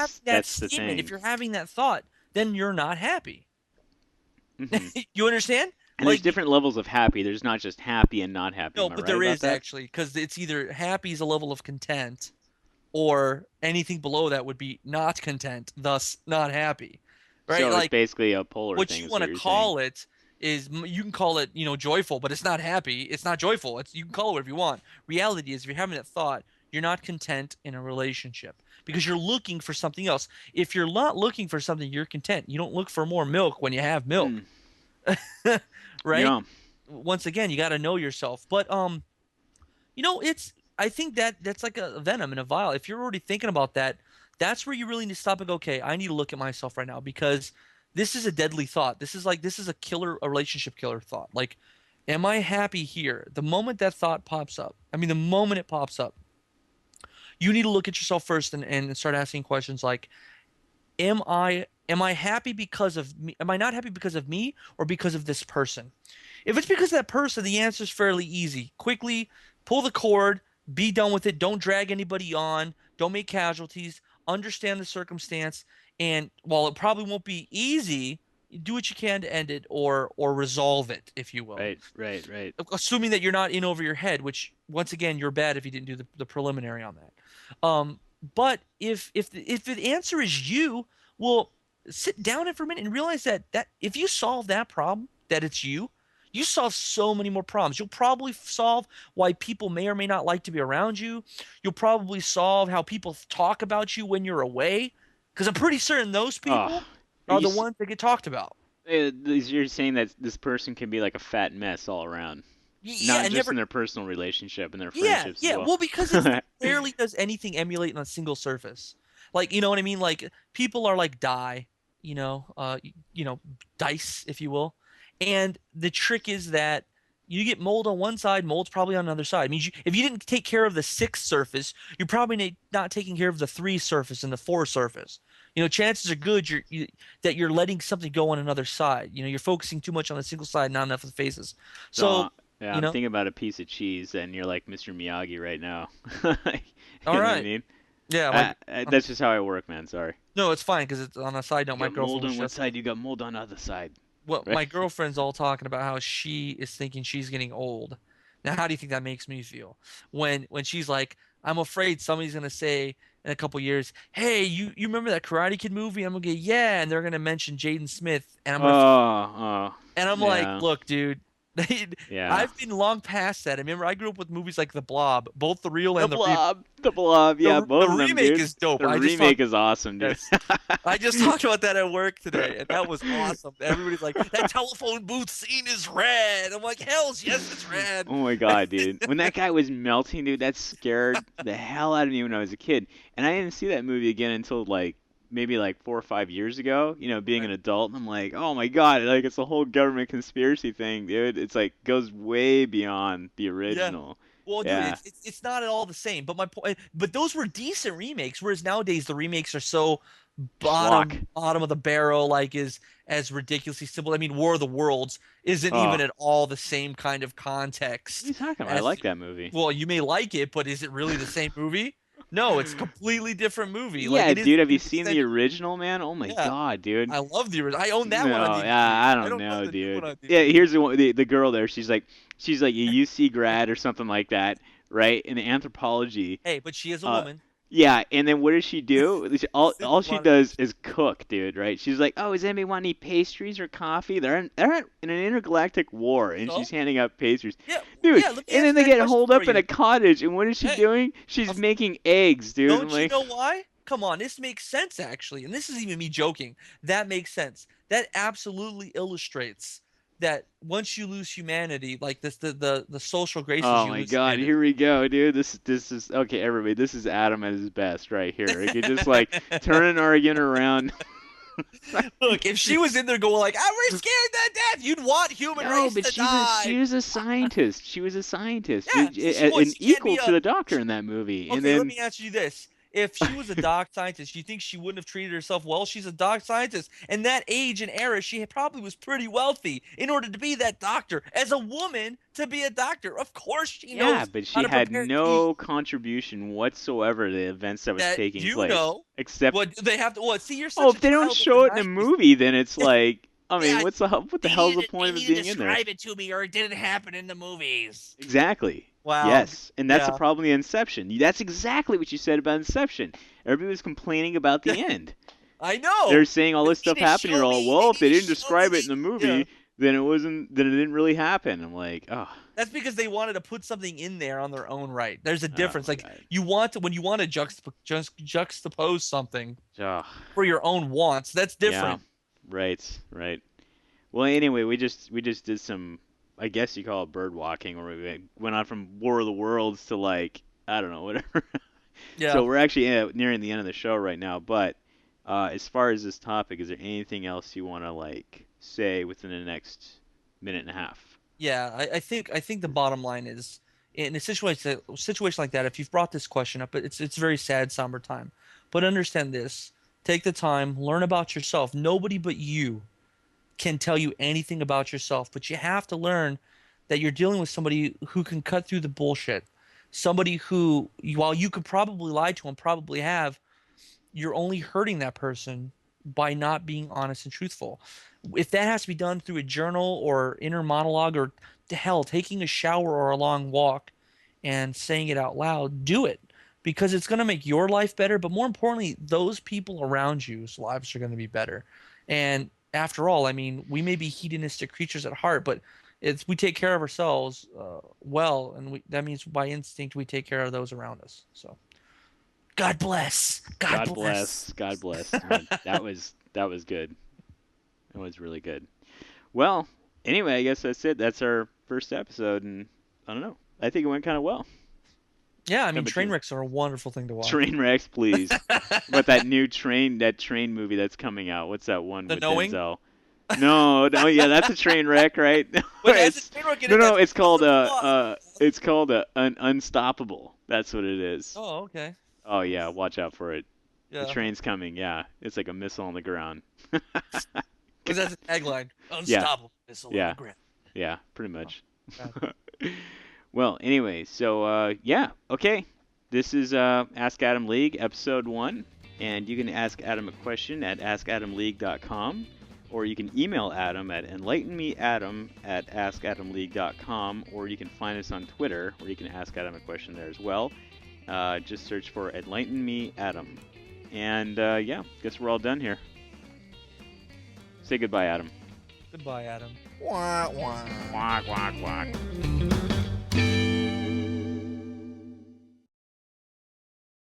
having that that's the statement, if thing. you're having that thought, then you're not happy. Hmm. You understand? And there's Like, different levels of happy. There's not just happy and not happy. no, Am I but right there about is that? actually, because it's either happy is a level of content, or anything below that would be not content, thus not happy, right? So it's Like, basically a polar what thing, you is want what to you're saying. call it is, you can call it, joyful, but it's not happy. It's not joyful. It's, you can call it whatever you want. Reality is, if you're having that thought, you're not content in a relationship because you're looking for something else. If you're not looking for something, you're content. You don't look for more milk when you have milk, Hmm. right? Yeah. Once again, you got to know yourself. But it's, I think that that's like a venom in a vial. If you're already thinking about that, that's where you really need to stop and go, okay, I need to look at myself right now because this is a deadly thought. This is a killer, a relationship killer thought. Like, am I happy here? The moment that thought pops up, I mean, the moment it pops up, you need to look at yourself first and start asking questions like, am I happy because of me? Am I not happy because of me or because of this person? If it's because of that person, the answer is fairly easy. Quickly pull the cord, be done with it. Don't drag anybody on. Don't make casualties. Understand the circumstance. And while it probably won't be easy, do what you can to end it or resolve it, if you will. Right. Right. Right. Assuming that you're not in over your head, which once again you're bad if you didn't do the preliminary on that. But if the answer is you, well, sit down for a minute and realize that if you solve that problem, that it's you solve so many more problems. You'll probably solve why people may or may not like to be around you. You'll probably solve how people talk about you when you're away, because I'm pretty certain those Oh, people are you the ones that get talked about. you're saying that this person can be like a fat mess all around, Yeah, not and just in never. their personal relationship and their Yeah, friendships as yeah. well. Well, because it rarely does anything emulate on a single surface. Like, you know what I mean? Like, people are like die, you know, uh, you know, dice, if you will. And the trick is that you get mold on one side, mold's probably on another side. It means if you didn't take care of the six surface, you're probably not taking care of the three surface and the four surface. Chances are good that you're letting something go on another side. You're focusing too much on the single side, not enough of the faces. So So, yeah, you I'm know, thinking about a piece of cheese, and you're like Mr. Miyagi right now. all You know what I right. mean? Yeah, my That's just how I work, man. Sorry. no, it's fine because it's on a side note. You My got mold girlfriend was on one just side, you got mold on the other side, well, right? my girlfriend's all talking about how she is thinking she's getting old. Now, how do you think that makes me feel when she's like, I'm afraid somebody's gonna say in a couple years, "Hey, you remember that Karate Kid movie?" I'm gonna get, yeah, and they're gonna mention Jaden Smith, and I'm Oh, gonna oh, and I'm like, yeah, look, dude, yeah. I've been long past that. I remember I grew up with movies like The Blob, both the real The and the remake. blob, the blob, yeah, The both of them, remake dude. is dope. The I just talked. remake is awesome, dude. Yes. I just talked about that at work today, and that was awesome. Everybody's like, that telephone booth scene is red. I'm like, hell's yes, it's red. Oh my god, dude. When that guy was melting, dude, that scared the hell out of me when I was a kid. And I didn't see that movie again until like maybe like 4 or 5 years ago, being Right. an adult. And I'm like, oh my god, like it's a whole government conspiracy thing, dude. It's like goes way beyond the Yeah. original. Well, dude, Yeah. it's not at all the same. But my point, but those were decent remakes. Whereas nowadays the remakes are so Schlock. bottom of the barrel, like is as ridiculously simple. I mean, War of the Worlds isn't Oh, even at all the same kind of what are you context talking about? I as. like that movie. Well, you may like it, but is it really the same movie? No, it's a completely different movie. Like, Yeah, it dude, isn't have you even seen the essential. original, man? Oh my Yeah. god, dude. I love the original. I own that one on No, DVD. yeah, I I don't don't own know, the new one dude. on Yeah, DVD. here's the girl there. She's like a UC grad or something like that, right? In anthropology. Hey, but she is a Uh, woman. yeah, and then what does she do? All Simple she does modification. is cook, dude, right? She's like, "Oh, does anybody want any pastries or coffee?" They're in an intergalactic war, and she's So, handing out pastries, yeah, dude. yeah. Let me And then answer they that get question holed for up in you. a cottage, and what is she Hey, doing? She's of, making eggs, dude. I'm don't you like, know why? Come on, this makes sense actually, and this is even me joking. That makes sense. That absolutely illustrates that once you lose humanity, like this, the social graces, oh you my lose God, humanity. here we go, dude. This is okay, everybody. This is Adam at his best right here. He could just like turn an argument around. Look, if she was in there going like, "I we're scared to death," you'd want human No, race but to she's a she die. was a scientist. She was a scientist, Yeah, dude, so she was. an She can't be equal to a. the Doctor in that movie. And Okay, let then me answer you this. if she was a dog scientist, you think she wouldn't have treated herself well? She's a dog scientist. In that age and era, she probably was pretty wealthy in order to be that doctor. As a woman, to be a doctor, of course she Yeah, knows but how she to had prepare tea. no contribution whatsoever to the events that was That taking you place. know. Except, What do they have to? What? See, you're oh, such if a they don't child of the show it in a '90s. movie, then it's like, I mean, Yeah, what the hell's the point they of it need to being in there? describe it to me, or it didn't happen in the movies. Exactly. Wow. Yes, and that's the Yeah, problem with Inception. That's exactly what you said about Inception. Everybody was complaining about the end. I They're know. saying all They this need stuff to happened. show You're all, me. They well, if need they to didn't show me describe it in the the. Yeah. movie, then then it didn't really happen. I'm like, oh, That's because they wanted to put something in there on their own right. There's a oh difference. my Like god. you want to when you want to juxtapose something Oh, for your own wants. That's yeah. different. Right, right. Well, anyway, we just did some, I guess you call it bird walking, where we went on from War of the Worlds to like, I don't know, whatever. Yeah. So we're actually nearing the end of the show right now. But as far as this topic, is there anything else you want to like say within the next minute and a half? Yeah, I think the bottom line is in a situation like that, if you've brought this question up, it's a very sad, somber time. But understand this. Take the time, learn about yourself. Nobody but you can tell you anything about yourself, but you have to learn that you're dealing with somebody who can cut through the bullshit. Somebody who, while you could probably lie to and probably have, you're only hurting that person by not being honest and truthful. If that has to be done through a journal or inner monologue or to hell, taking a shower or a long walk and saying it out loud, do it because it's going to make your life better. But more importantly, those people around you's lives are going to be better. And after all, I mean, we may be hedonistic creatures at heart, but it's we take care of ourselves well, and that means by instinct we take care of those around us. So, God bless. God God bless. bless. God bless. Man, that was good. That was really good. Well, anyway, I guess that's it. That's our first episode, and I don't know. I think it went kind of well. Yeah, I How mean, about train you? wrecks are a wonderful thing to watch. Train wrecks, please. But that train movie that's coming out. What's that one The with knowing. Denzel? No, no, yeah, that's a train wreck, right? But as a It's train wreck in no, it, no, that's it's called the plot. an Unstoppable. That's what it is. Oh, okay. Oh yeah, watch out for it. The Yeah. train's coming. Yeah, it's like a missile on the ground. Because that's a tagline. Yeah, Unstoppable missile on the yeah, ground. yeah, pretty Oh, much. God. Well, anyway, so yeah, okay. This is Ask Adam League, episode 1, and you can ask Adam a question at askadamleague.com, or you can email Adam at enlightenmeadam@askadamleague.com, or you can find us on Twitter, where you can ask Adam a question there as well. Just search for Enlighten Me Adam. And yeah, guess we're all done here. Say goodbye, Adam. Goodbye, Adam. Quack, quack, quack.